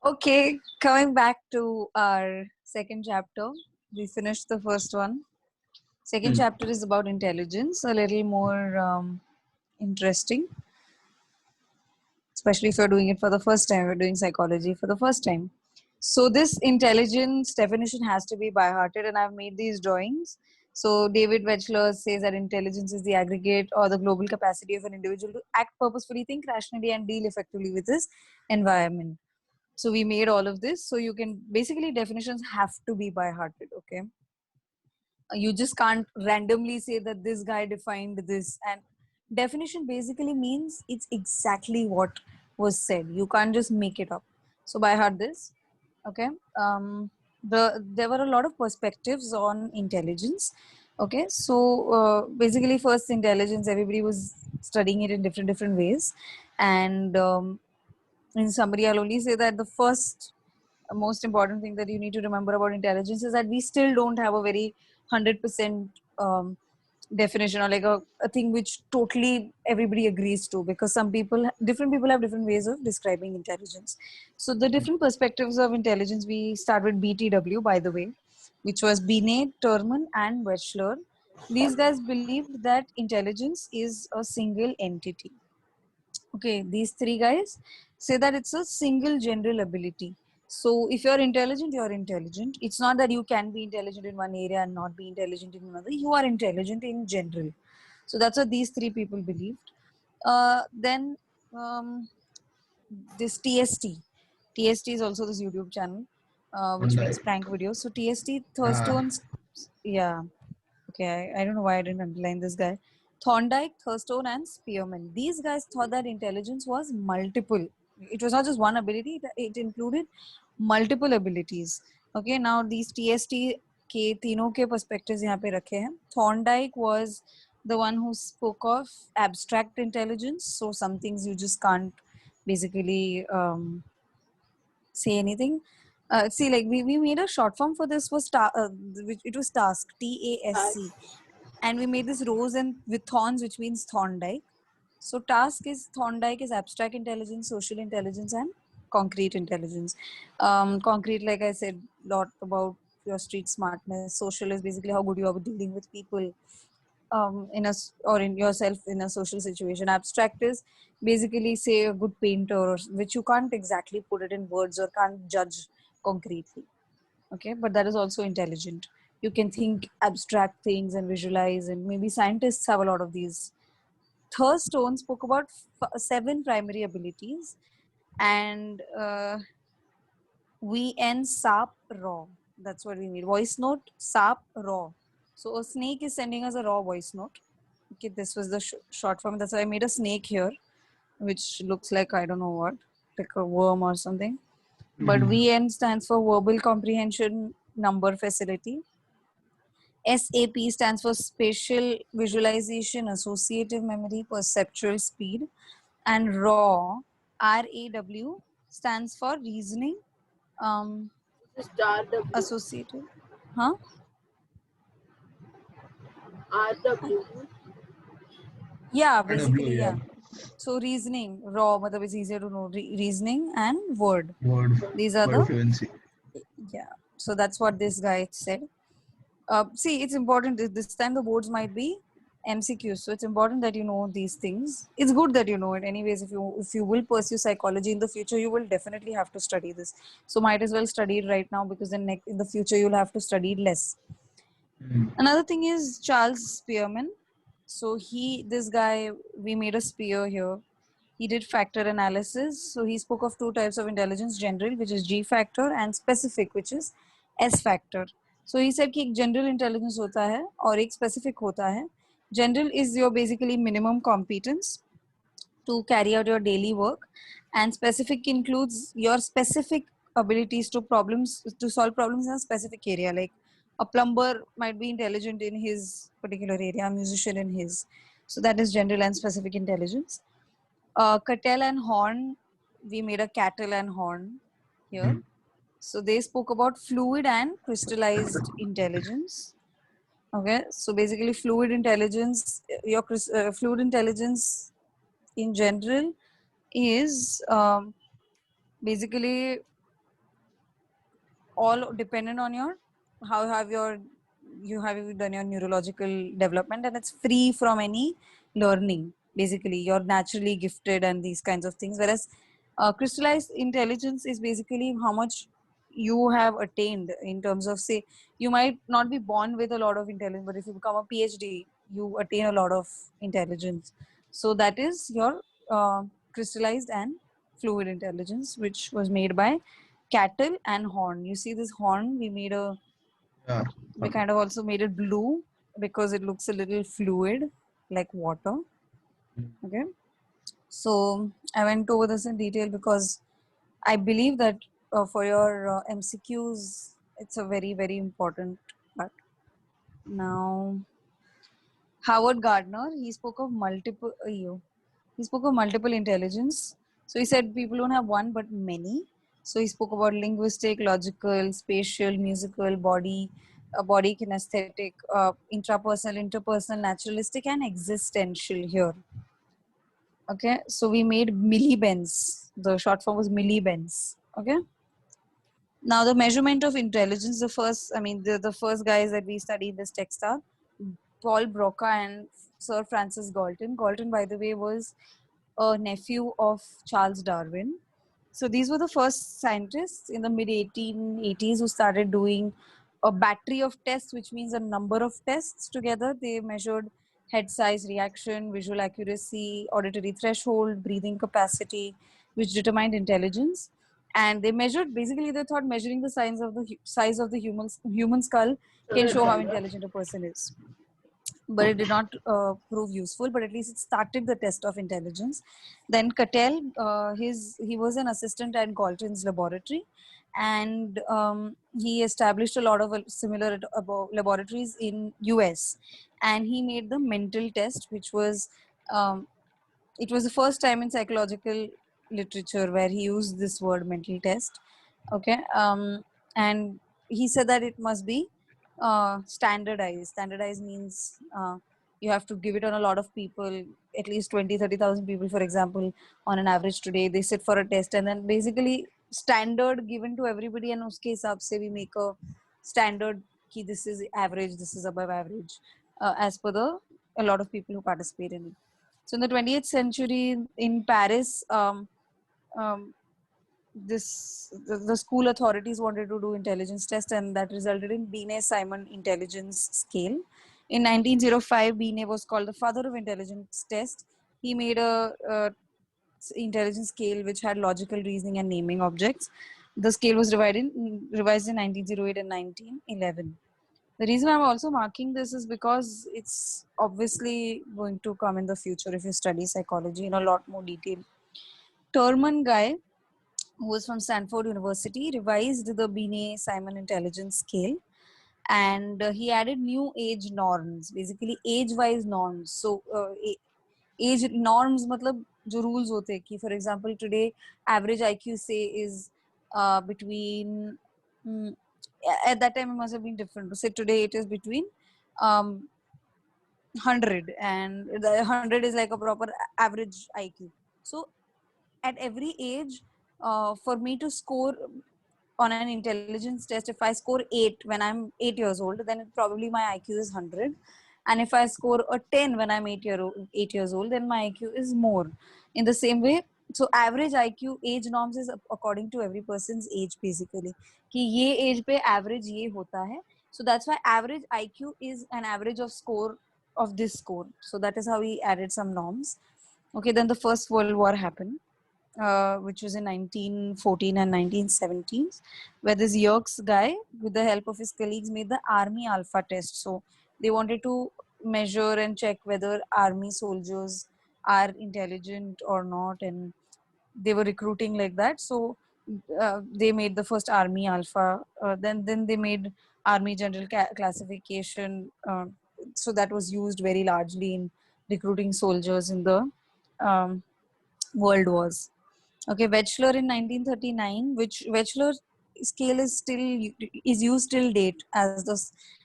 Okay, coming back to our second chapter, we finished the first one. Second Hmm. chapter is about intelligence, a little more interesting, especially if you're doing it for the first time. We're doing psychology for the first time. So, this intelligence definition has to be by hearted, and I've made these drawings. So, David Wechsler says that intelligence is the aggregate or the global capacity of an individual to act purposefully, think rationally, and deal effectively with his environment. So we made all of this. So you can basically definitions have to be by hearted. Okay. You just can't randomly say that this guy defined this. And definition basically means it's exactly what was said. You can't just make it up. So by heart this. Okay. There were a lot of perspectives on intelligence. Okay. So basically first intelligence, everybody was studying it in different ways. And in summary, I'll only say that the first most important thing that you need to remember about intelligence is that we still don't have a very 100% definition, or like a thing which totally everybody agrees to, because different people have different ways of describing intelligence. So the different perspectives of intelligence, we start with BTW, by the way, which was Binet, Terman and Wechsler. These guys believed that intelligence is a single entity. Okay, these three guys say that it's a single general ability. So if you're intelligent, you're intelligent. It's not that you can be intelligent in one area and not be intelligent in another. You are intelligent in general. So that's what these three people believed. Then um, this TST. TST is also this YouTube channel, which makes Right. prank videos. So TST, Ah, Thurstone's, yeah. Okay, I don't know why I didn't underline this guy. Thorndike, Thurstone, and Spearman. These guys thought that intelligence was multiple. It was not just one ability, it included multiple abilities. Okay, now these TST के तीनों के perspectives यहाँ पे रखे हैं. Thorndike was the one who spoke of abstract intelligence. So some things you just can't basically say anything. See, like we made a short form for this it was task, TASC, and we made this rows and with thorns, which means Thorndike. So task is Thorndike is abstract intelligence, social intelligence, and concrete intelligence. Concrete, like I said, lot about your street smartness. Social is basically how good you are with dealing with people or in yourself in a social situation. Abstract is basically, say, a good painter, which you can't exactly put it in words or can't judge concretely. Okay, but that is also intelligent. You can think abstract things and visualize, and maybe scientists have a lot of these. Thurstone spoke about 7 primary abilities, and VN SAP raw. That's what we need. Voice note SAP raw. So a snake is sending us a raw voice note. Okay, this was the short form. That's why I made a snake here, which looks like I don't know what, like a worm or something. But VN stands for verbal comprehension number facility. SAP stands for spatial visualization, associative memory, perceptual speed. And RAW, RAW, stands for reasoning, RW. associative. Huh? RW. Yeah, RW, basically, yeah. yeah. So reasoning, raw, matlab is easier to know. Reasoning and word. Word, These are word the, fluency. yeah. So that's what this guy said. See, it's important. This time the boards might be MCQs, so it's important that you know these things. It's good that you know it. Anyways, if you will pursue psychology in the future, you will definitely have to study this. So might as well study it right now, because in the future you'll have to study it less. Another thing is Charles Spearman. So this guy, we made a spear here. He did factor analysis. So he spoke of 2 types of intelligence: general, which is G factor, and specific, which is S factor. So he said कि एक general intelligence होता है और एक specific होता है. General is your basically minimum competence to carry out your daily work, and specific includes your specific abilities to solve problems in a specific area. Like a plumber might be intelligent in his particular area, a musician in his. So that is general and specific intelligence. Cattell and Horn, we made a cattle and horn here. So they spoke about fluid and crystallized intelligence. Okay, so basically fluid intelligence in general is basically all dependent on your how have your you have you done your neurological development, and it's free from any learning. Basically, you're naturally gifted and these kinds of things. Whereas crystallized intelligence is basically how much you have attained in terms of, say, you might not be born with a lot of intelligence, but if you become a PhD, you attain a lot of intelligence. So that is your crystallized and fluid intelligence, which was made by cattle and horn. You see this horn, Yeah. we kind of also made it blue because it looks a little fluid like water. Okay. So I went over this in detail because I believe that for your MCQs, it's a very, very important part. Now, Howard Gardner, he spoke of multiple intelligence. So he said people don't have one but many. So he spoke about linguistic, logical, spatial, musical, body kinesthetic, intrapersonal, interpersonal, naturalistic, and existential here. Okay, so we made millibens. The short form was millibens. Okay. Now the measurement of intelligence, the first guys that we studied this text are Paul Broca and Sir Francis Galton. Galton, by the way, was a nephew of Charles Darwin. So these were the first scientists in the mid 1880s who started doing a battery of tests, which means a number of tests together. They measured head size, reaction, visual accuracy, auditory threshold, breathing capacity, which determined intelligence. And they measured, basically they thought measuring the size of the human skull can show how intelligent a person is, but it did not prove useful. But at least it started the test of intelligence. Then Cattell, he was an assistant at Galton's laboratory, and he established a lot of similar laboratories in US, and he made the mental test, which was um, it was the first time in psychological literature where he used this word mental test. Okay. And he said that it must be standardized means you have to give it on a lot of people, at least 20-30,000 people, for example. On an average today they sit for a test, and then basically standard given to everybody, and uske hisab se we make a standard ki this is average, this is above average, as per the a lot of people who participate in it. So in the 20th century in Paris, um, the school authorities wanted to do intelligence test, and that resulted in Binet-Simon intelligence scale. In 1905, Binet was called the father of intelligence test. He made a intelligence scale which had logical reasoning and naming objects. The scale was revised in 1908 and 1911. The reason I'm also marking this is because it's obviously going to come in the future if you study psychology in a lot more detail. Terman guy, who was from Stanford University, revised the Binet-Simon intelligence scale, and he added new age norms, basically age-wise norms. So age norms, matlab jo rules hote ki, for example, today average IQ say is between mm, at that time it must have been different. Say today it is between 100, and the 100 is like a proper average IQ. So at every age, for me to score on an intelligence test, if I score 8 when I'm 8 years old, then probably my IQ is 100. And if I score a 10 when I'm 8 years old, then my IQ is more. In the same way, so average IQ age norms is according to every person's age, basically. कि ये age पे average ये होता है. So that's why average IQ is an average of score of this score. So that is how we added some norms. Okay, then the First World War happened, which was in 1914 and 1917, where this Yerkes guy, with the help of his colleagues, made the Army Alpha test. So they wanted to measure and check whether army soldiers are intelligent or not, and they were recruiting like that. So they made the first Army Alpha. Then they made Army General Classification. So that was used very largely in recruiting soldiers in the World Wars. Okay, Wechsler in 1939, which Wechsler scale is used till date as the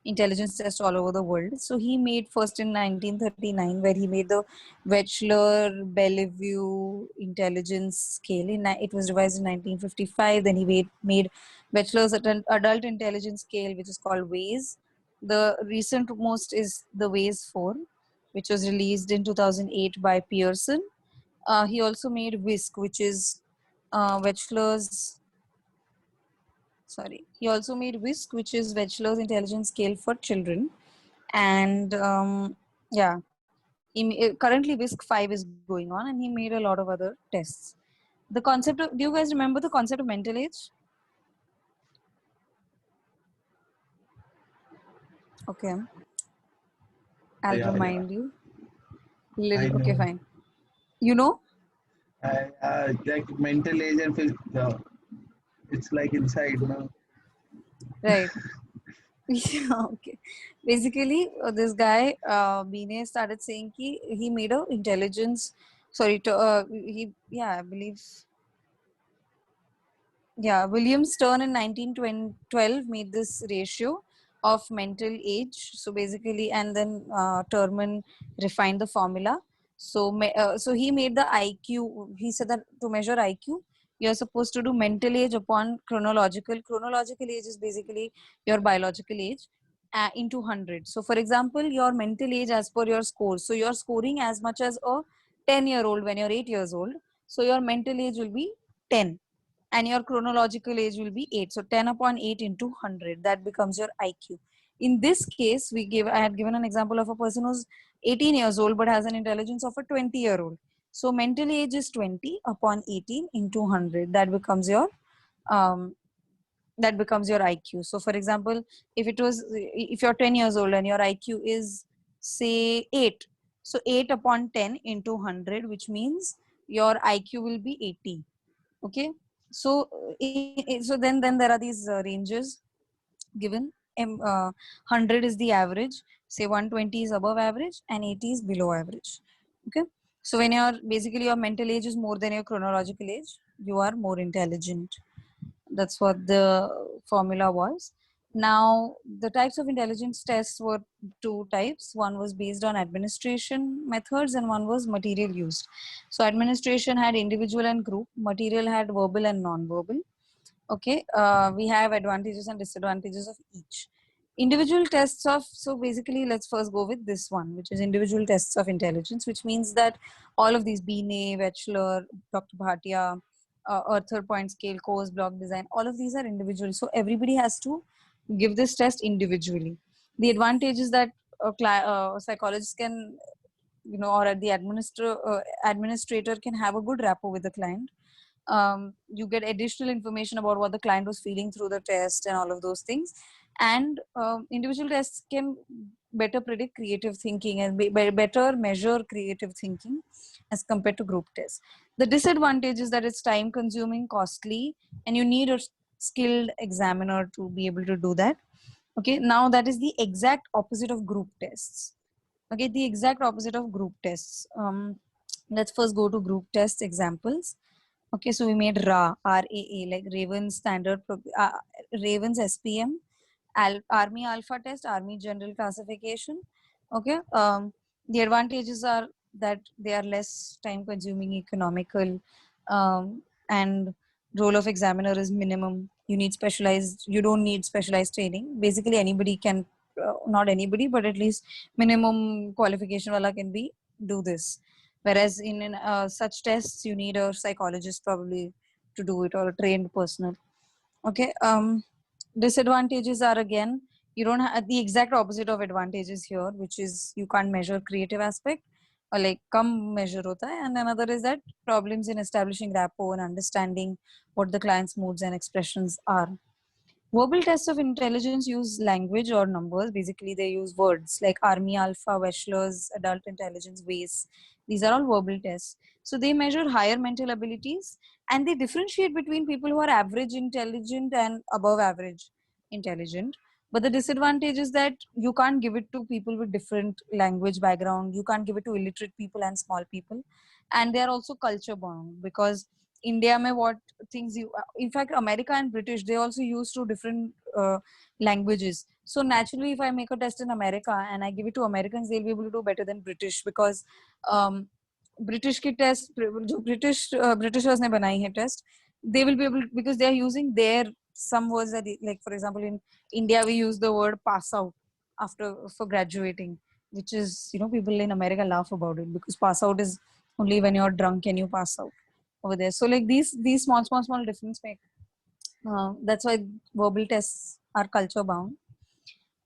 intelligence test all over the world. So he made first in 1939, where he made the Wechsler-Bellevue intelligence scale. It was revised in 1955. Then he made Wechsler's adult intelligence scale, which is called WAIS. The recent most is the WAIS 4, which was released in 2008 by Pearson. He also made WISC, which is Wechsler's. Sorry, he also made WISC, which is Wechsler's intelligence scale for children. And yeah, currently WISC 5 is going on, and he made a lot of other tests. The concept of, do you guys remember the concept of mental age? Okay, I'll Yeah, yeah. remind you. I Okay, know. fine. You know? Like mental age and it's like inside, Right. Yeah, okay. Basically, this guy, Bine, started saying he made a intelligence. Sorry, I believe, yeah, William Stern in 1912 made this ratio of mental age. So basically, and then Terman refined the formula. So he made the IQ. He said that to measure IQ, you're supposed to do mental age upon chronological. Chronological age is basically your biological age into 100. So, for example, your mental age as per your score. So you're scoring as much as a 10-year-old when you're 8 years old. So your mental age will be 10, and your chronological age will be 8. So 10 upon 8 into 100, that becomes your IQ. In this case, I had given an example of a person who's 18 years old but has an intelligence of a 20-year-old. So mental age is 20 upon 18 into 100. Um, that becomes your IQ. So for example, if you're 10 years old and your IQ is say 8, so 8 upon 10 into 100, which means your IQ will be 80. Okay, so so then there are these ranges given. 100 is the average, say 120 is above average, and 80 is below average. Okay, so when your mental age is more than your chronological age, you are more intelligent. That's what the formula was. Now, the types of intelligence tests were two types. One was based on administration methods, and one was material used. So administration had individual and group, material had verbal and non-verbal. Okay, we have advantages and disadvantages of each. Individual tests of, so basically let's first go with this one, which is individual tests of intelligence, which means that all of these, Binet, Wechsler, Dr. Bhatia, Arthur point scale, course block design, all of these are individual. So everybody has to give this test individually. The advantage is that psychologists can, or the administrator can have a good rapport with the client. You get additional information about what the client was feeling through the test and all of those things. And individual tests can better predict creative thinking and better measure creative thinking as compared to group tests. The disadvantage is that it's time consuming, costly, and you need a skilled examiner to be able to do that. Okay, now that is the exact opposite of group tests. Okay, the exact opposite of group tests. Let's first go to group test examples. Okay, so we made RAA, like Raven's SPM, Army Alpha test, Army General Classification. Okay, the advantages are that they are less time consuming, economical, and role of examiner is minimum. You don't need specialized training. Basically, anybody can, not anybody, but at least minimum qualification wala can do this. Whereas in such tests, you need a psychologist probably to do it, or a trained personnel. Okay. Disadvantages are, again, you don't have the exact opposite of advantages here, which is you can't measure creative aspect, or like come measure hota hai. And another is that problems in establishing rapport and understanding what the client's moods and expressions are. Verbal tests of intelligence use language or numbers. Basically, they use words like Army Alpha, Wechsler's adult intelligence base. These are all verbal tests. So they measure higher mental abilities, and they differentiate between people who are average intelligent and above average intelligent. But the disadvantage is that you can't give it to people with different language background. You can't give it to illiterate people and small people. And they are also culture bound, because India mein what things you, in fact America and British, they also use two different languages. So naturally if I make a test in America and I give it to Americans, they'll be able to do better than British, because um, British की test जो Britishers ने बनाई है test, they will be able, because they are using their some words that, like for example in India we use the word pass out after for graduating, which is, you know, people in America laugh about it because pass out is only when you're drunk and you pass out over there. So like these small difference make that's why verbal tests are culture bound.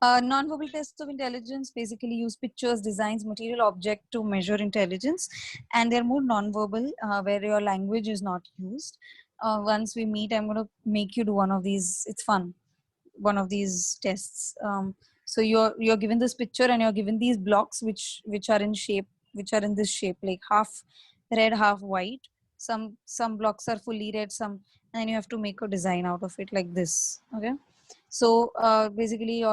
Non-verbal tests of intelligence basically use pictures, designs, material object to measure intelligence, and they're more non-verbal, where your language is not used. Once we meet, I'm going to make you do one of these. It's fun. One of these tests. So you're given this picture and you're given these blocks which are in shape, which are in this shape, like half red, half white. Some blocks are fully red, some, and you have to make a design out of it like this. Okay. So basically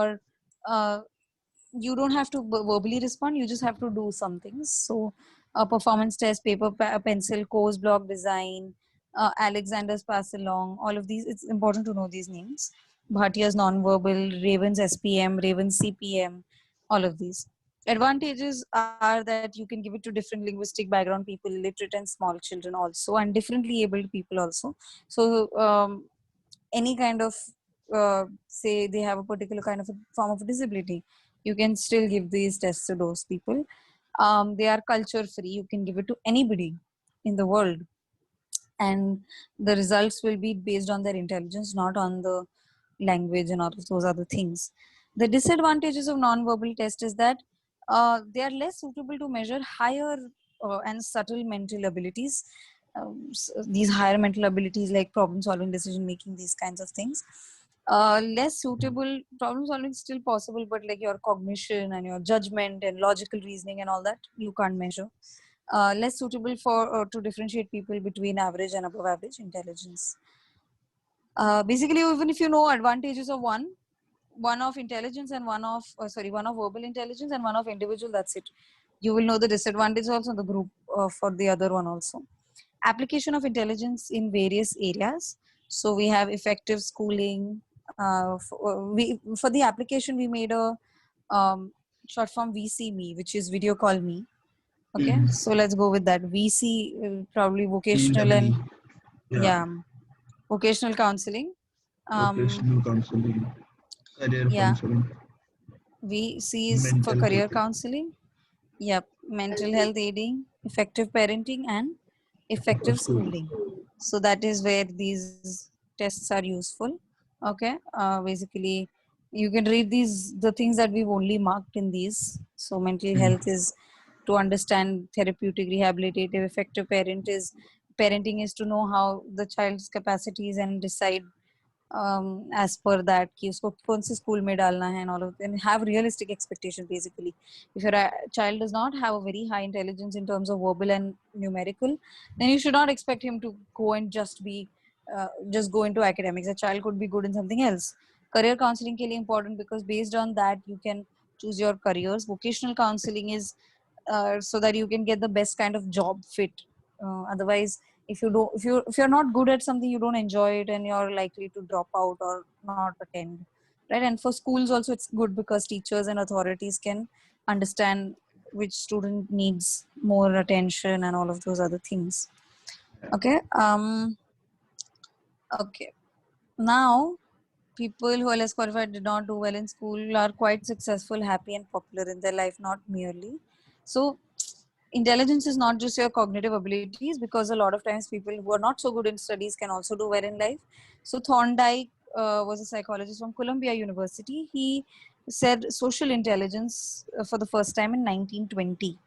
uh, you don't have to verbally respond, you just have to do some things. So performance test, paper, pencil, course block design, Alexander's pass along, all of these, it's important to know these names. Bhatia's non-verbal, Raven's SPM, Raven's CPM, all of these. Advantages are that you can give it to different linguistic background people, literate and small children also, and differently abled people also. So any kind of say they have a particular kind of a form of disability, you can still give these tests to those people. They are culture free, you can give it to anybody in the world, and the results will be based on their intelligence, not on the language and all of those other things. The disadvantages of non-verbal test is that they are less suitable to measure higher and subtle mental abilities. These higher mental abilities like problem solving, decision making, these kinds of things. Less suitable, problem solving is still possible, but like your cognition and your judgment and logical reasoning and all that, you can't measure. Less suitable for to differentiate people between average and above average intelligence. Basically, even if you know advantages of one of intelligence and one of verbal intelligence and one of individual, that's it. You will know the disadvantage also, the group for the other one also. Application of intelligence in various areas. So we have effective schooling. For the application, we made a short form VC Me, which is video call me. Okay, so let's go with that. VC, probably vocational PW. and Yeah. yeah, vocational counseling. Vocational counseling, career Yeah, counseling, VC is for mental career health. counseling. Yep, mental health aiding, effective parenting, and For effective school. schooling. So that is where these tests are useful. Okay, basically, you can read these the things that we've only marked in these. So mental health is to understand therapeutic, rehabilitative. Effective parenting is to know how the child's capacities and decide as per that कि उसको कौन से school में डालना है and all of and have realistic expectations basically. If your child does not have a very high intelligence in terms of verbal and numerical, then you should not expect him to go and just go into academics. A child could be good in something else. Career counseling के लिए important because based on that you can choose your careers. Vocational counseling is so that you can get the best kind of job fit. Otherwise, if you're not good at something, you don't enjoy it and you're likely to drop out or not attend, right? And for schools also it's good because teachers and authorities can understand which student needs more attention and all of those other things. Okay. Okay, now people who are less qualified did not do well in school are quite successful, happy and popular in their life, not merely. So intelligence is not just your cognitive abilities, because a lot of times people who are not so good in studies can also do well in life. So Thorndike was a psychologist from Columbia University. He said social intelligence for the first time in 1920,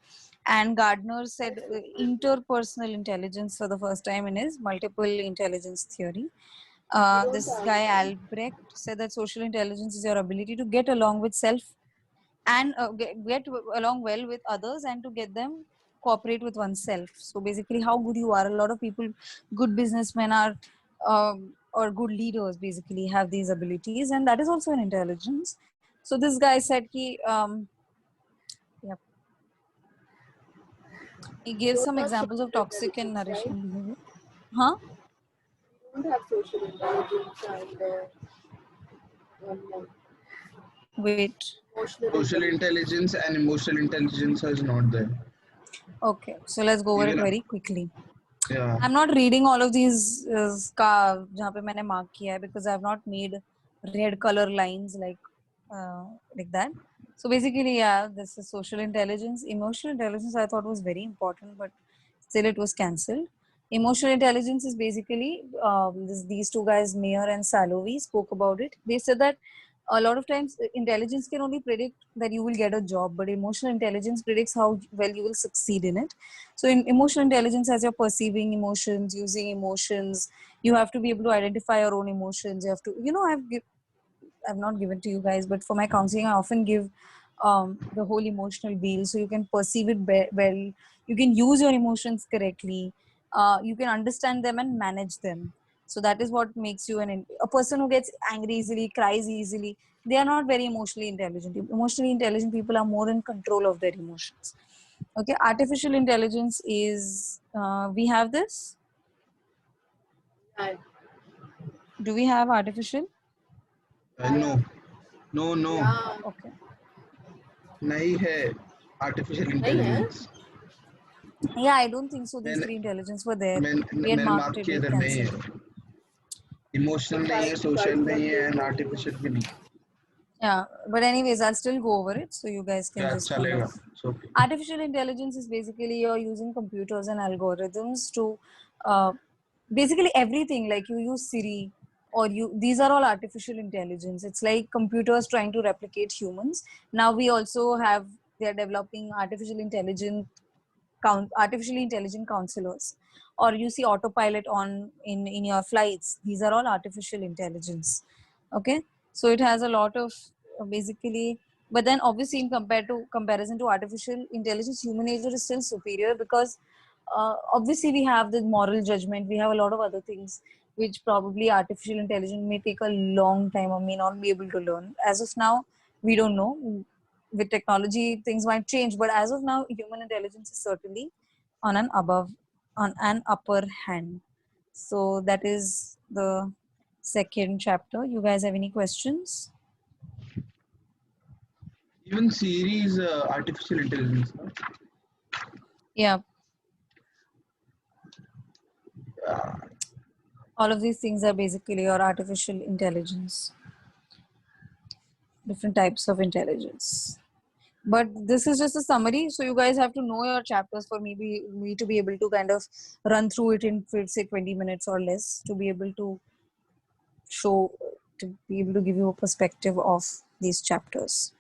and Gardner said interpersonal intelligence for the first time in his multiple intelligence theory. This guy Albrecht said that social intelligence is your ability to get along with self and get along well with others and to get them cooperate with oneself. So basically how good you are. A lot of people, good businessmen are or good leaders basically have these abilities, and that is also an intelligence. So this guy said yep, he gave Those some are examples of social toxic and intelligence, right? nourishing behavior. Huh? We don't have social intelligence and Wait. emotional Social intelligence. intelligence and emotional intelligence is not there. Okay, so let's go over it Even very quickly. yeah, I'm not reading all of these जहाँ पे मैंने mark किया है because I have not made red color lines like that. So basically, yeah, this is social intelligence. Emotional intelligence I thought was very important, but still it was cancelled. Emotional intelligence is basically these two guys, Mayer and Salovey, spoke about it. They said that a lot of times intelligence can only predict that you will get a job, but emotional intelligence predicts how well you will succeed in it. So in emotional intelligence, as you're perceiving emotions, using emotions, you have to be able to identify your own emotions. You have to, I've not given to you guys, but for my counseling, I often give the whole emotional wheel, so you can perceive it well. You can use your emotions correctly. You can understand them and manage them. So that is what makes you a person who gets angry easily, cries easily. They are not very emotionally intelligent. Emotionally intelligent people are more in control of their emotions. Okay, artificial intelligence is we have this. And Do we have artificial? no, no, no, yeah, Okay. नहीं है artificial नहीं है. intelligence. Yeah, I don't think so. These मैंने three intelligence were there. We had मैंने marked mark it. किया We इधर नहीं cancelled it. है. इमोशनल नहीं है, Society सोशल नहीं है, एंड cultural आर्टिफिशियल भी नहीं. Yeah, but anyways, I'll still go over it so you guys can या just kind चलेगा. of. It's okay. Artificial intelligence is basically you're using computers and algorithms to uh, basically everything. Like you use Siri or these are all artificial intelligence. It's like computers trying to replicate humans. Now we also have, they're developing artificially intelligent counselors, or you see autopilot on in your flights. These are all artificial intelligence. Okay, so it has a lot of basically, but then obviously in comparison to artificial intelligence, human nature is still superior because obviously we have the moral judgment, we have a lot of other things which probably artificial intelligence may take a long time or may not be able to learn. As of now, we don't know. With technology things might change, but as of now human intelligence is certainly on an upper hand. So that is the second chapter. You guys have any questions? Even Siri is artificial intelligence. No? Yeah, Yeah. all of these things are basically your artificial intelligence, different types of intelligence. But this is just a summary, so you guys have to know your chapters for me to be able to kind of run through it in say 20 minutes or less, to be able to show, to be able to give you a perspective of these chapters.